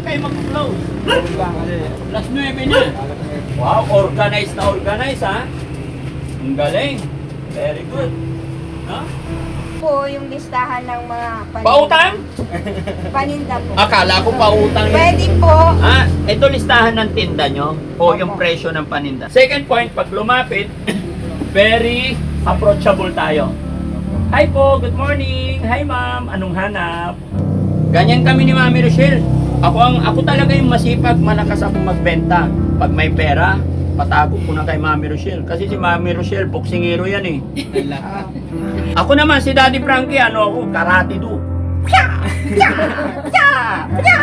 lang kayo mag-close? Lang kasi. Alas 9 na. Wow, organized na organized ha. Ang galing. Very good. Ha? Po yung listahan ng mga Pautang? paninda po. Akala ko pautang yun. Pwede po. Ah, ito listahan ng tinda nyo o yung presyo ng paninda. Second point, pag lumapit, very approachable tayo. Hi po, good morning. Hi ma'am, anong hanap? Ganyan kami ni Mami Rochelle. Ako talaga yung masipag, malakas ako magbenta. Pag may pera, patago ko na kay Mami Rochelle. Kasi si Mami Rochelle, boksingero yan eh. Ako naman, si Daddy Frankie, ako, karate do. Pya! Pya! Pya! Pya!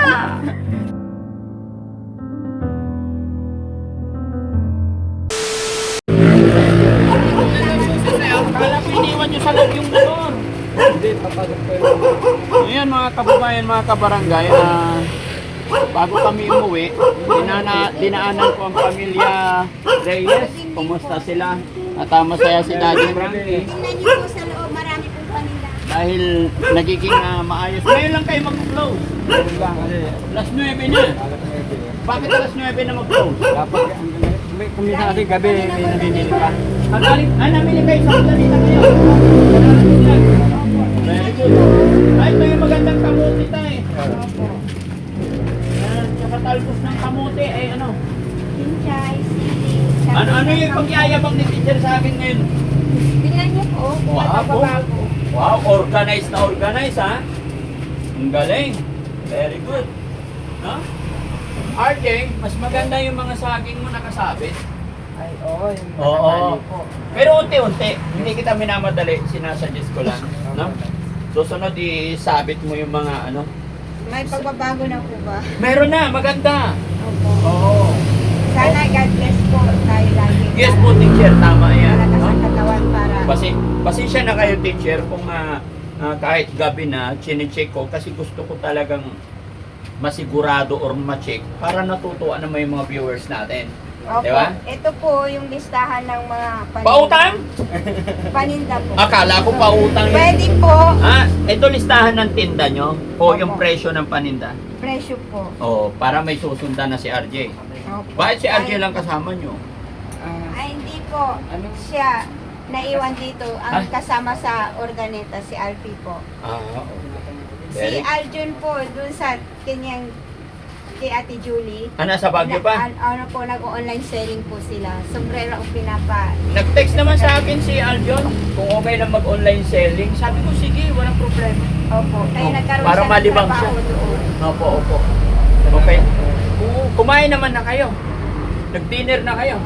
Kala ko iniwan nyo sa loob yung motor. Hindi, papasok ko yun. Ayan mga kababayan, mga kabarangay, bago kami umuwi, dinaanan ko ang pamilya Reyes. Kumusta sila? At masaya si Daddy Frankie. Tingnan niyo po sa loob, marami pong paninda. Dahil nagiging maayos. Ngayon lang kayo mag-close. Lang kasi. Alas 9 na. Bakit alas 9 na mag-close? Dapat, may kumisa kasi gabi, may namimili pa. Namili kayo sa Planeta kayo. Very good. Ay, ito yung magandang kamote tayo. Tsaka talbos ng kamote, ay ano? Pinchay, sili. Ano yung pagyayabang ni teacher sa akin ngayon? Tingnan niyo po, kung may pagbabago. Wow, organized na organized ha. Ang galing. Very good. No? RJ, mas maganda yung mga saging mo nakasabit. Ay, oo, yung Oo. nakatali po. Pero unti-unti, hindi kita minamadali, sinasuggest ko lang. No? Susunod, isabit mo yung mga ano. May pagbabago na po ba? Meron na, maganda. Opo. Oo. Sana God bless po tayo lagi. Yes po, teacher, tama yan. Malakas No? ang katawan para... Pasensya na kayo, teacher, kung kahit gabi na, chinecheck ko, kasi gusto ko talagang masigurado or ma-check para natutuwa naman yung mga viewers natin. Opo. Di ba? Ito po yung listahan ng mga paninda. Pautang? Paninda po. Akala ko pautang yun. Pwede po. Ah, ito listahan ng tinda nyo o yung Opo. presyo ng paninda. Presyo po. Oh, para may susundan na si RJ. Opo. Bakit si RJ Ay- lang kasama nyo? Ay, hindi po. Siya, naiwan dito. Ang kasama sa organeta, si Alfie po. Ah, Si Aljun po, dun sa kanyang kay Ate Julie. Nasa Baguio pa? Ano po, nag-online selling po sila. Sombrero ang pinapa. Nag-text naman sa akin si Aljon kung okay lang mag-online selling. Sabi ko, sige, walang problema. Opo. Kaya Oh, nagkaroon para siya ng malibang trabaho siya. doon. Opo, opo. Okay. Kumain naman na kayo. Nag-dinner na kayo.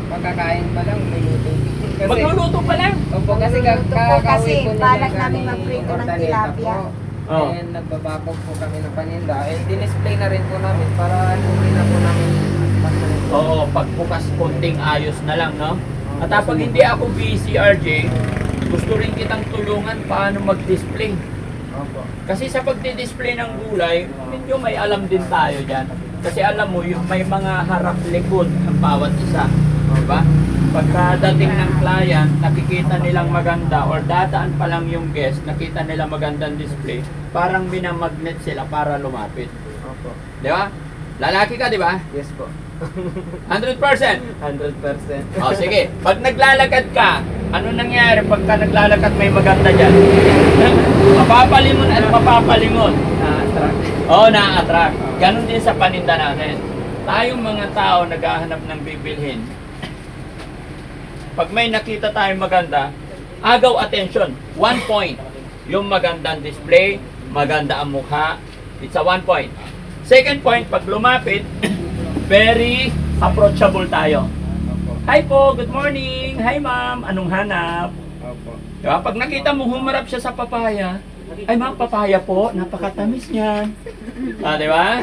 Pagkakain pa lang, may luto. Kasi, Magluluto pa lang. Opo, kasi Magluluto po kakauwi kasi po nila balak galing namin magprito ng Ordaneta tilapia. po. Oh. And nagbabakog po kami ng paninda. And dinisplay na rin po namin para hindi na po namin Oo, pagbukas konting ayos na lang, no? At kapag hindi ako busy, RJ, gusto rin kitang tulungan paano mag-display. Opo. Kasi sa pagdi-display ng gulay, medyo may alam din tayo dyan. Kasi alam mo, yung may mga harap-likod ang bawat isa. Diba? Pagkadating ng client, nakikita nilang maganda or dadaan pa lang yung guest, nakita nila magandang display, parang binamagnet sila para lumapit. Opo. Di ba? Lalaki ka, di ba? Yes po. 100%. 100%. O sige, pag naglalakad ka, ano nangyari pagka naglalakad may maganda dyan? Mapapalingon at mapapalingon. Na-attract. Oo, na-attract. Ganon din sa paninda natin. Tayong mga tao naghahanap ng bibilhin. Pag may nakita tayong maganda, agaw attention. 1 point. Yung magandang display, maganda ang mukha. It's a 1 point. Second point, pag lumapit, very approachable tayo. Opo. Hi po, good morning. Hi ma'am, anong hanap? Opo. Diba? Pag nakita mo humarap siya sa papaya, ay ma'am, papaya po, napakatamis niyan. Ah, di ba?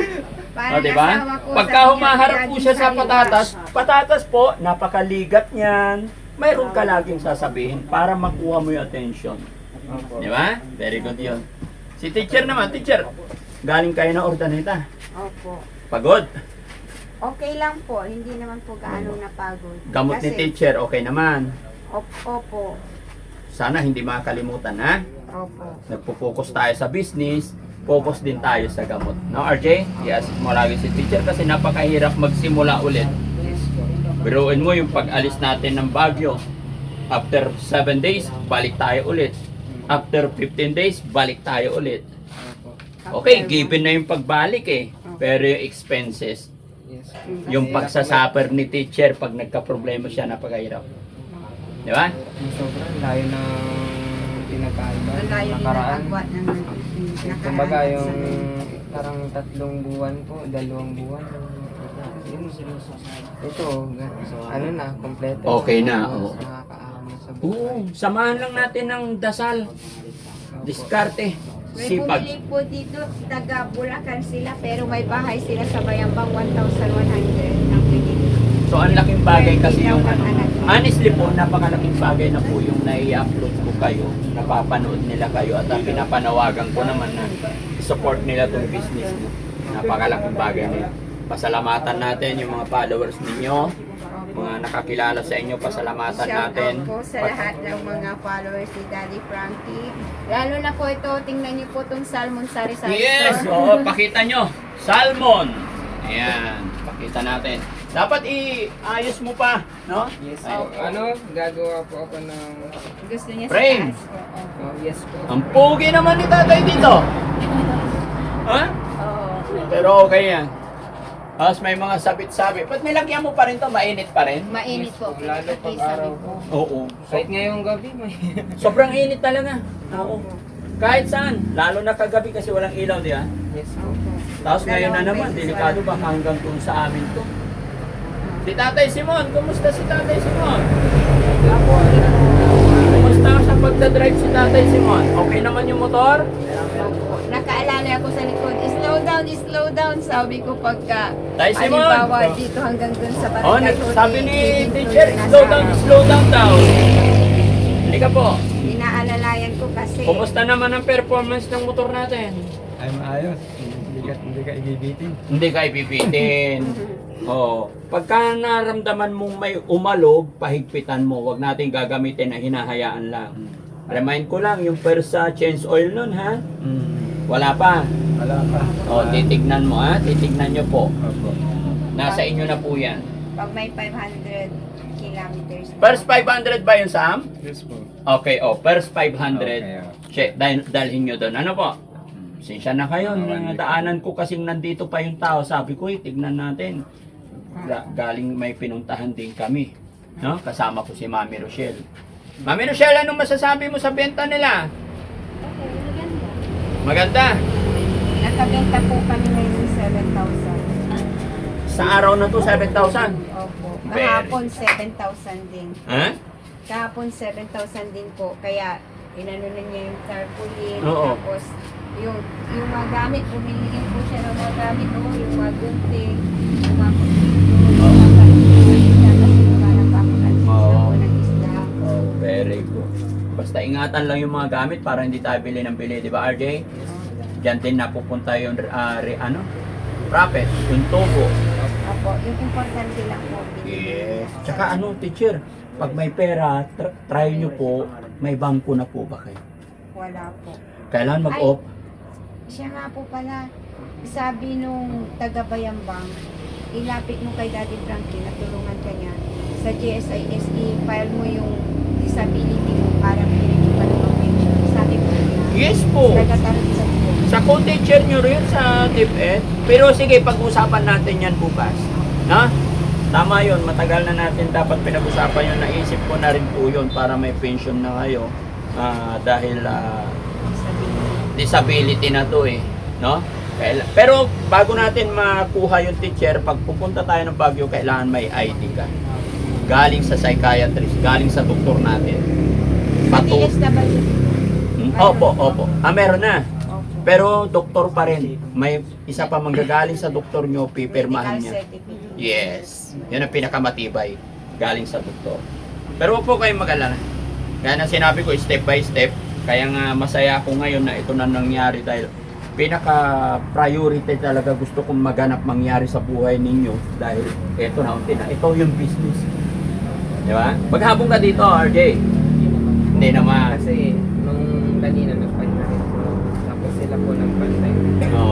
Parang Ah, di ba? asawa ko, Pagka sabi niya, humaharap po laging siya sa sariwa. patatas, patatas po, napakaligat niyan. Mayroon ka laging sasabihin para makuha mo yung attention. Opo. Di ba? Very good yun. Si teacher naman, teacher, galing kayo ng Ordaneta. Opo. Pagod. Okay lang po, hindi naman po gaano napagod. Gamot ni teacher, okay naman. Opo. Sana hindi makakalimutan, ha? Opo. Nagpo-focus tayo sa business. focus din tayo sa gamot. No, RJ? I-assist mo lagi si teacher kasi napakahirap magsimula ulit. Yes po. Biruin mo yung pag-alis natin ng Baguio. After 7 days, balik tayo ulit. After 15 days, balik tayo ulit. Opo. Okay, given na yung pagbalik eh. Pero yung expenses, Yes. yung pagsasuffer ni teacher pag nagka-problema siya, napakahirap. Di ba? Sobrang layo ng pinagkaiba. Malayo din ang Nakaraan. agwat ng Kumbaga yung parang 3 buwan po, 2 buwan. Yun, ito, ano na, kompleto. Okay na, oo. Nakakaaram na sa buhay. Oo, samahan lang natin ng dasal. Diskarte. May Sipag. bumili po dito, taga Bulacan sila, pero may bahay sila sa Bayambang 1,100 ang binili. So, ang laking bagay kasi yung ano. Honestly po, napakalaking bagay na po yung nai-upload ko kayo. Napapanood nila kayo at ang pinapanawagan ko naman na support nila tong business mo. Napakalaking bagay na yun. Pasalamatan natin yung mga followers ninyo, mga nakakilala sa inyo, pasalamatan natin. Shout out po sa lahat ng mga followers ni Daddy Frankie. Lalo na po ito, tingnan niyo po itong salmon sari-sari. Yes! store. Oo, pakita nyo. Salmon! Ayan, pakita natin. Dapat i-ayos mo pa, no? Yes Ay, po. Ano, gagawa po ako ng... Gusto niya Frame. sa taas po. Opo. Oh, yes po. Ang pogi naman ni tatay dito. Ha? Oo. Pero okay yan. Tapos may mga sabit-sabit. Ba't nilagyan mo pa rin to? Mainit pa rin? Mainit po. Lalo pag Isa araw rin po. Oo. Kahit ngayong gabi, may... Sobrang init talaga. Oo. Kahit saan. Lalo na kagabi kasi walang ilaw, di ba? Yes po. Opo. Tapos ngayon na naman, delikado ba hanggang dun sa amin to? Si Tatay Simon, kumusta si Tatay Simon? Kumusta sa pagdadrive si Tatay Simon? Okay naman yung motor? Opo. Nakaalala ako sa likod, slow down, sabi ko pagka, Tay Simon! halimbawa dito hanggang dun sa Oh, barangay huli, sabi ni titignan teacher, na slow down daw. Hindi ka po. Inaalalayan ko kasi. Kumusta naman ang performance ng motor natin? Ay maayos. Hindi ka ibibitin. Hindi ka ipipitin. Oo. Pagka naramdaman mong may umalog, pahigpitan mo. Huwag natin gagamitin na hinahayaan lang. Remind ko lang, yung Persa change oil nun ha? Wala pa. Wala pa. O, titignan mo ha? Titignan nyo po. Opo. Nasa inyo na po yan. Pag may 500 kilometers. First 500 ba yun, Sam? Yes po. Okay, first 500. Okay, Check, dalhin nyo doon. Ano po? Sinsya na kayo. Daanan ko kasing nandito pa yung tao. Sabi ko, tignan natin. Galing may pinuntahan din kami. No? Kasama ko si Mami Rochelle. Mami Rochelle, anong masasabi mo sa benta nila? Maganda. Nakabenta po kami ngayon 7,000. Sa araw na to, 7,000. Opo. Kahapon 7,000 din. Ha? Kahapon 7,000 din po. Kaya inano na niya yung tarpaulin. Oo. Tapos yung mga gamit, bumili din po siya ng mga gamit. Yung mga gunting, yung mga Oo. Very good. Basta ingatan lang yung mga gamit para hindi tayo bili ng bili, di ba RJ? Diyan din napupunta yung profit, yung tubo. Opo, yung importante lang po. Yes. Tsaka teacher, pag may pera, try nyo po, may bangko na po ba kayo? Wala po. Kailan mag-off? Siya nga po pala, sabi nung taga-Bayambang, ilapit mo kay Daddy Frankie, natulungan ka niya. Sa GSISE, file mo yung disability mo para pinigyan ka ng pension. Sabi ko niya, Yes po. taga-Taransan po. Sa co-teacher nyo rin sa DepEd. Pero sige, pag-usapan natin yan bukas. Na? Tama yun, matagal na natin dapat pinag-usapan yun. Naisip ko na rin po yun para may pension na kayo. Dahil disability na to eh. No? Pero bago natin makuha yung teacher, pag pupunta tayo ng Baguio, kailangan may ID ka. Galing sa psychiatrist, galing sa doktor natin. PSW. Opo. Meron na. Opo. Pero doktor pa rin. May isa pa manggagaling sa doktor nyo, pipirmahan Medical niya. certificate. Yes. Yan ang pinakamatibay. Galing sa doktor. Pero huwag po kayong mag-alala. Kaya na sinabi ko step by step. Kaya nga masaya ako ngayon na ito na nangyari dahil pinaka-priority talaga gusto kong maganap mangyari sa buhay ninyo dahil ito na unti na. Ito yung business. Di ba? Maghabong ka dito, RJ. Hindi naman. Kasi nung kanina nagpantay rin po. Tapos sila po nagpantay.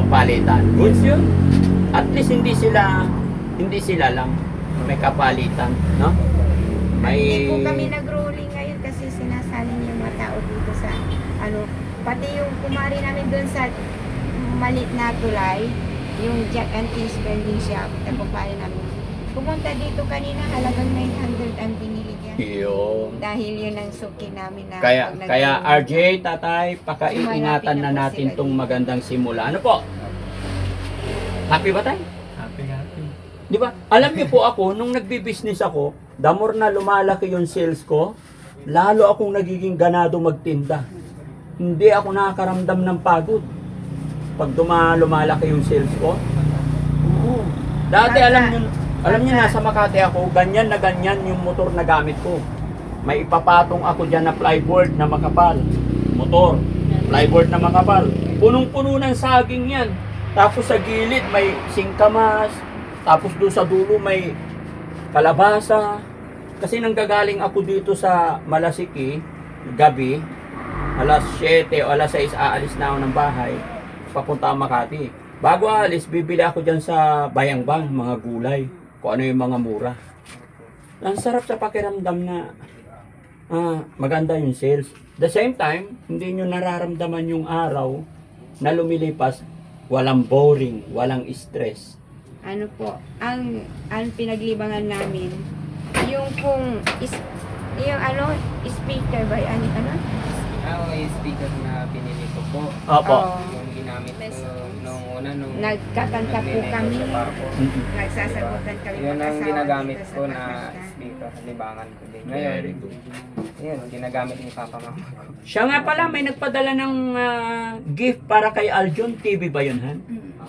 palitan. Goods yun. At least hindi sila lang may kapalitan, no? Hindi po kami nag-rolling ngayon kasi sinasali niyo yung mga tao dito sa pati yung kumari namin doon sa malit na tulay, yung Jack and Tea spending shop, tagumpay namin. Pumunta dito kanina, halagang 900 ang binili niya. Yun. Dahil yun ang suki namin na Kaya pag kaya nag- RJ, tatay, pakaiingatan na natin tong magandang simula. Ano po? Happy ba tayo? Happy, happy. Di ba? Alam niyo po ako, nung nagbi-business ako, the more na lumalaki yung sales ko, lalo akong nagiging ganado magtinda. Hindi ako nakakaramdam ng pagod. Pag lumalaki yung sales ko. Oo. Dati alam niyo nasa Makati ako, ganyan na ganyan yung motor na gamit ko. May ipapatong ako dyan na plyboard na makapal. Motor, plyboard na makapal. Punong-puno ng saging yan. Tapos sa gilid may singkamas. Tapos doon sa dulo may kalabasa. Kasi nanggagaling ako dito sa Malasiki, gabi, alas 7 o alas 6 aalis na ako ng bahay, papunta ang Makati. Bago aalis, bibili ako dyan sa Bayangbang, mga gulay, kung ano yung mga mura. Ang sarap sa pakiramdam na maganda yung sales. The same time, hindi nyo nararamdaman yung araw na lumilipas, walang boring, walang stress. Ano po, ang pinaglibangan namin, yung kung speaker ba, ano? Yung speaker na binili ko po. Opo. Oo. Yung ginamit ko nung una, nung Nagkakanta po kami. nagnenegosyo pa ako. Nagsasagutan kami Yun ang mag-asawa ginagamit dito sa ko na Pakistan. speaker sa libangan ko din. Very Ngayon, good. yun, ginagamit ni Papa Mama ko. Siya nga pala, may nagpadala ng gift para kay Aljon. TV ba yun, Han?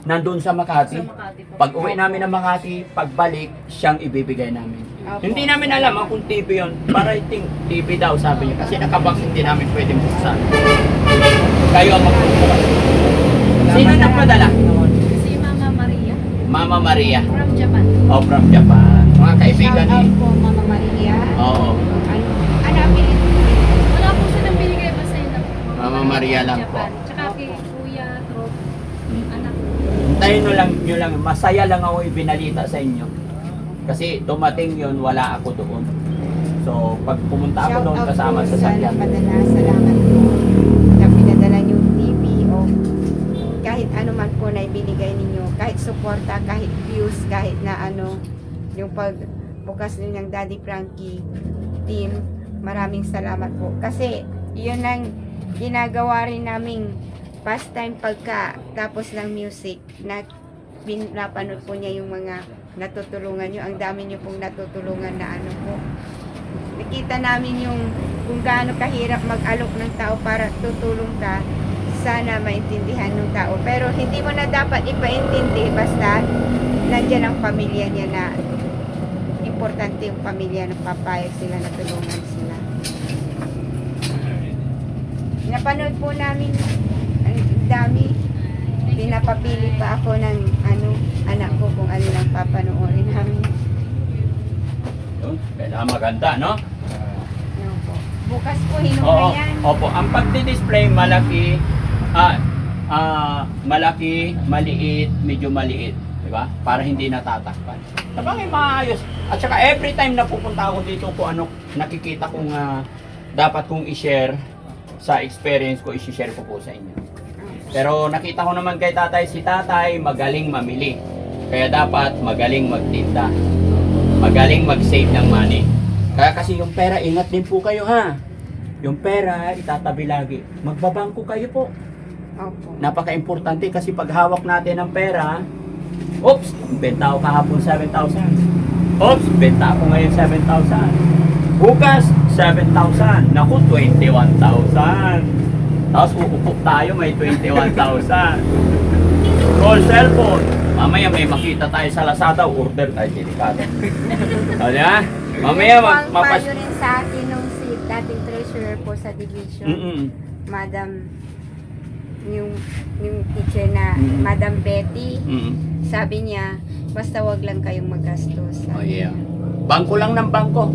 Nandun sa Makati. Pag uwi namin ng Makati, pagbalik, siyang ibibigay namin. Opo. Hindi namin alam kung TV yun. Para I think TV daw, sabi niya. Kasi nakabox hindi namin pwedeng buksan. Kayo ang magbubukas. Sino nagpadala? Si Mama Maria Mama Maria. from Japan. Oh, from Japan. Mga kaibigan Shout ni. out po, Mama Maria. Oo. Ano pinili? Wala po siya nang binigay basta yun na po. Mama Maria lang po. Japan. Tsaka kay Kuya Trop, anak. Hintayin nyo lang. Masaya lang ako ibinalita sa inyo. Kasi dumating yun, wala ako doon. So, pag pumunta ako doon, kasama sa sakyan. Salamat po na pinadala yung TV o kahit ano man po na ibinigay ninyo, kahit suporta, kahit views, kahit na yung pagbukas ninyo ng Daddy Frankie team, maraming salamat po. Kasi yun ang ginagawa rin naming pastime pagka tapos ng music na napanood po niya yung mga natutulungan nyo. Ang dami nyo pong natutulungan na po. Nakita namin yung kung gaano kahirap mag-alok ng tao para tutulong ka, sana maintindihan ng tao. Pero hindi mo na dapat ipaintindi basta nandyan ang pamilya niya na importante yung pamilya na papayag sila na tulungan sila. Napanood po namin ang dami. Pinapapili pa ako ng anak ko kung ano lang papanoorin namin. Yun, kailangan maganda, no? Ano po. Bukas po Oo, hinuna yan. opo. Ang pagdi-display malaki, malaki, maliit, medyo maliit, di ba? Para hindi natatakpan. Sabagay maayos. At saka every time na pupunta ako dito kung ano nakikita kong dapat kong i-share sa experience ko, i-share ko po sa inyo. Pero nakita ko naman kay tatay, si tatay magaling mamili. Kaya dapat magaling magtinda. Magaling mag-save ng money. Kaya kasi yung pera, ingat din po kayo ha. Yung pera, itatabi lagi. Magbabangko kayo po. Opo. Napaka-importante kasi pag hawak natin ng pera, oops, benta ako kahapon 7,000. Oops, benta ako ngayon 7,000. Bukas, 7,000. Naku, 21,000. Tapos uupo tayo, may 21,000. Call cellphone. Mamaya may makita tayo sa Lazada, order tayo, delikado. O diba? Mamaya Ang mapas... payo rin sa akin nung si dating treasurer po sa division, Madam, yung teacher na Madam Betty, sabi niya, basta wag lang kayong magastos. Oh yeah. Bangko lang ng bangko.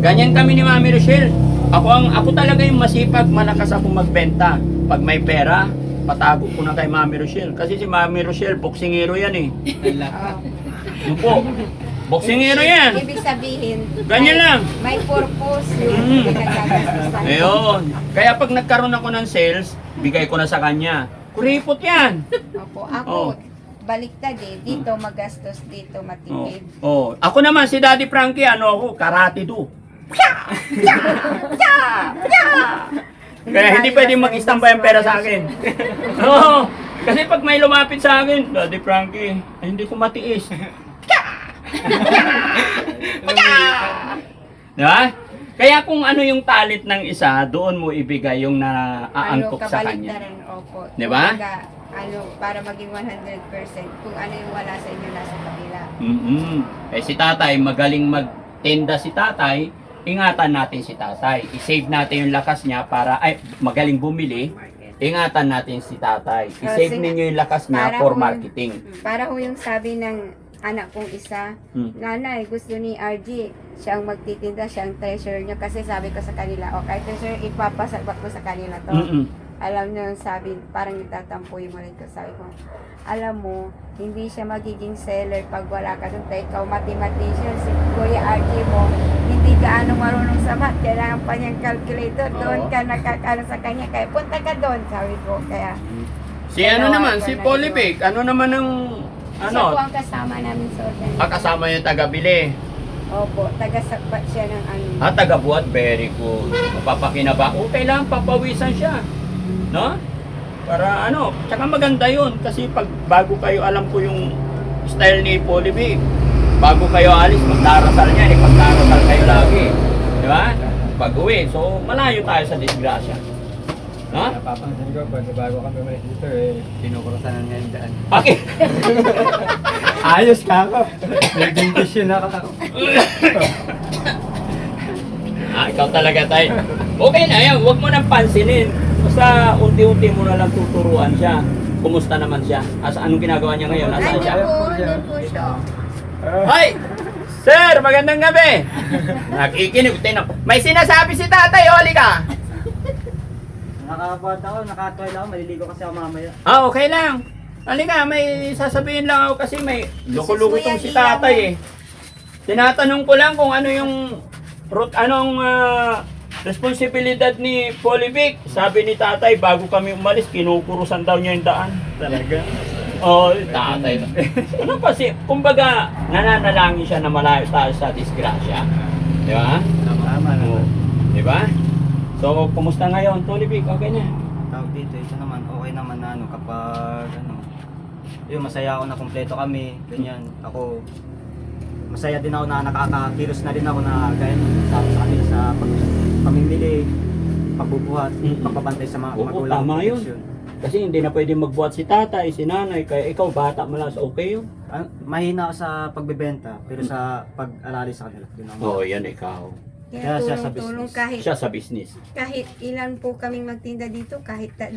Ganyan kami ni Mami Rochelle. Ako talaga yung masipag, malakas ako magbenta. Pag may pera, patago ko na kay Mami Rochelle. Kasi si Mami Rochelle, boksingero yan eh. Yun po. Boksingero yan. Ibig sabihin, Ganyan lang. may purpose yung Mm. pinagkagastusan. Ayun. Kaya pag nagkaroon ako ng sales, bigay ko na sa kanya. Kuripot yan. Opo, ako, Oh. baliktad eh. Dito magastos, dito Oh. matipid. Oh. Ako naman, si Daddy Frankie, ano ako, karate do. Kaya hindi pwedeng mag-istambay ang pera sa akin. Oo. Kasi pag may lumapit sa akin, Daddy Frankie, ay, hindi ko matiis. Diba? Kaya kung ano yung talent ng isa, doon mo ibigay yung naaangkop sa kanya. kabaliktaran, opo. Diba? Kumbaga, para maging 100%, kung ano yung wala sa inyo, nasa kabila. Eh si tatay, magaling magtenda si tatay, ingatan natin si tatay. I-save natin yung lakas niya para, magaling bumili, ingatan natin si tatay. I-save Sige. ninyo yung lakas niya Para for kung- marketing. Para ho yung sabi ng anak kong isa, nanay, gusto ni RG, siyang magtitinda, siyang treasurer niya. Kasi sabi ko sa kanila, okay, treasurer, ipapasabak ko sa kanila to. Mm-mm. Alam niyo yung sabi, parang nagtatampuin mo rin ko. Sabi ko, alam mo, hindi siya magiging seller pag wala ka doon. Ikaw, mathematician, si Kuya RG mo, hindi gaano marunong sa math. Kailangan pa niyang calculator. Doon Oo. ka nakakano sa kanya. Kaya punta ka doon, sabi ko. Kaya, Si ano naman, si Polypic, ano naman ang, siya po ano, ang kasama namin sa organization. kasama yung taga-bili. Opo, taga-sakpat siya ng ano. Taga-buhat, very good. Mapapakinaba, kailangan papawisan siya. No? Para ano, tsaka maganda yun. Kasi pag bago kayo, alam ko yung style ni Polypic. Bago kayo alis, magdarasal niya. Pagdarasal kayo lagi. Di ba? Pag-uwi. So, malayo tayo sa disgrasya. No? Napapansin ko, pag bago kami umalis dito, pinukurasan na niya yung daan. Okay. Ayos ka ako. Naging tissue na ako. Ikaw talaga tayo. Okay na yan, huwag mo nang pansinin. Basta unti-unti mo na lang tuturuan siya. Kumusta naman siya? Anong ginagawa niya ngayon? Nasaan siya? Nandun po siya. Ay! Sir, magandang gabi! Nakikinig. May sinasabi si tatay, oli ka! Nakakapot ako, nakatoil ako, maliligo kasi ako mamaya. Okay lang. Halika, may sasabihin lang ako kasi may loko-loko Kuya, tong si ilaw tatay mo. eh. Tinatanong ko lang kung ano yung anong responsibilidad ni Polypic. Sabi ni tatay, bago kami umalis, kinukurusan daw niya yung daan. Talaga. Oh, tatay. Ano kasi, kumbaga, nananalangin siya na malayo tayo sa disgrasya. Di ba? Tama Oo. Di ba? So, kumusta ngayon? Polypic, okay na? Tawag dito, ito naman, okay naman na ano, kapag yun, masaya ako na kumpleto kami, ganyan. Ako, masaya din ako na nakakakilos na din ako na gaya sa kanila sa pamimili, pagbubuhat, pagpapantay sa mga Oo, magulang. tama yun. proteksyon. Kasi hindi na pwede magbuhat si tatay, si nanay, kaya ikaw bata mo lang, so okay yun. Mahina ako sa pagbebenta, pero sa pag-alali sa kanila. Yun ang Oo, yan ikaw. Kaya Kaya siya sa tulong-tulong business. Siya sa business. kahit ilan po kaming magtinda dito, kahit 3-4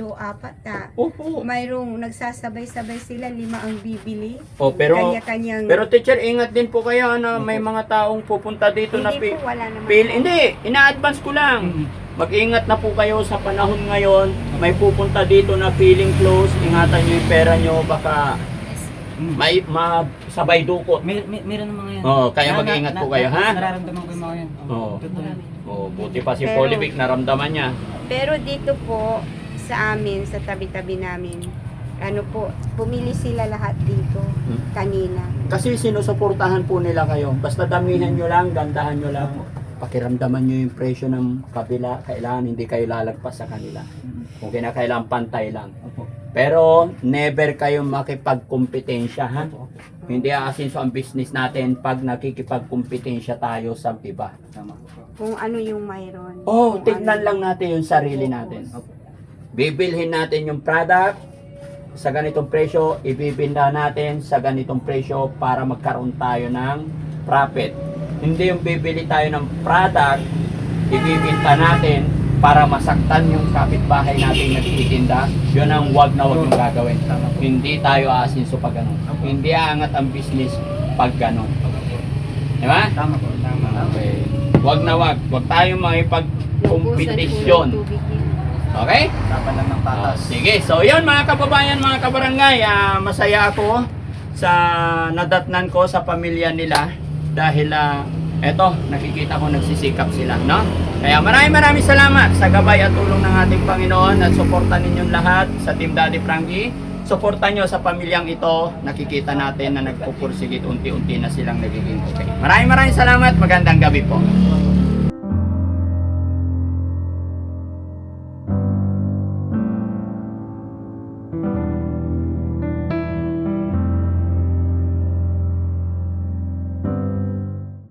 na Oo. mayroong nagsasabay-sabay sila, 5 ang bibili. Oh, pero Kanya-kanyang, pero teacher, ingat din po kayo na may mga taong pupunta dito na hindi po, wala naman. hindi, ina-advance ko lang. Mag-ingat na po kayo sa panahon ngayon. May pupunta dito na feeling close. Ingatan niyo yung pera niyo, baka may sabay dukot. Meron ng mga yan. Oo, kaya mag-ingat po kayo, ha? Nararamdaman ko yung mga yan. Oo. Totoo. Oh, buti pa si Pero- Polypic naramdaman niya. Pero dito po, sa amin, sa tabi-tabi namin, ano po, pumili sila lahat dito kanina. Kasi sinusuportahan po nila kayo. Basta damihan nyo lang, gandahan nyo lang. Pakiramdaman nyo yung presyo ng kabila. Kailangan hindi kayo lalagpas sa kanila. Kung kinakailangan pantay lang. Pero never kayo makipagkompetensya, ha? Hindi aasinso ang business natin pag nakikipagkompetensya tayo sa iba. Tama. Kung ano yung mayroon. Oh, Kung tignan ano- lang natin yung sarili natin. Bibilhin natin yung product sa ganitong presyo, ibibinda natin sa ganitong presyo para magkaroon tayo ng profit. Hindi yung bibili tayo ng product, ibibinta natin para masaktan yung kapitbahay natin nagtitinda. Yun ang wag na wag yung gagawin. Hindi tayo aasinso pag ganun. Hindi aangat ang business pag ganun. Di ba? Tama po. Tama. Okay. Wag na wag. Wag tayong makipag-kompetisyon. Naubusan po ng tubig yun. Okay? Laban lang ng Oh, patas. sige. So, yun mga kababayan, mga kabarangay. Masaya ako sa nadatnan ko sa pamilya nila dahil eto, nakikita ko nagsisikap sila, no? Kaya maraming salamat sa gabay at tulong ng ating Panginoon at suportan ninyong lahat sa Team Daddy Frankie. Suportan nyo sa pamilyang ito. Nakikita natin na nagpupursigit unti-unti na silang nagiging okay. Maraming salamat. Magandang gabi po.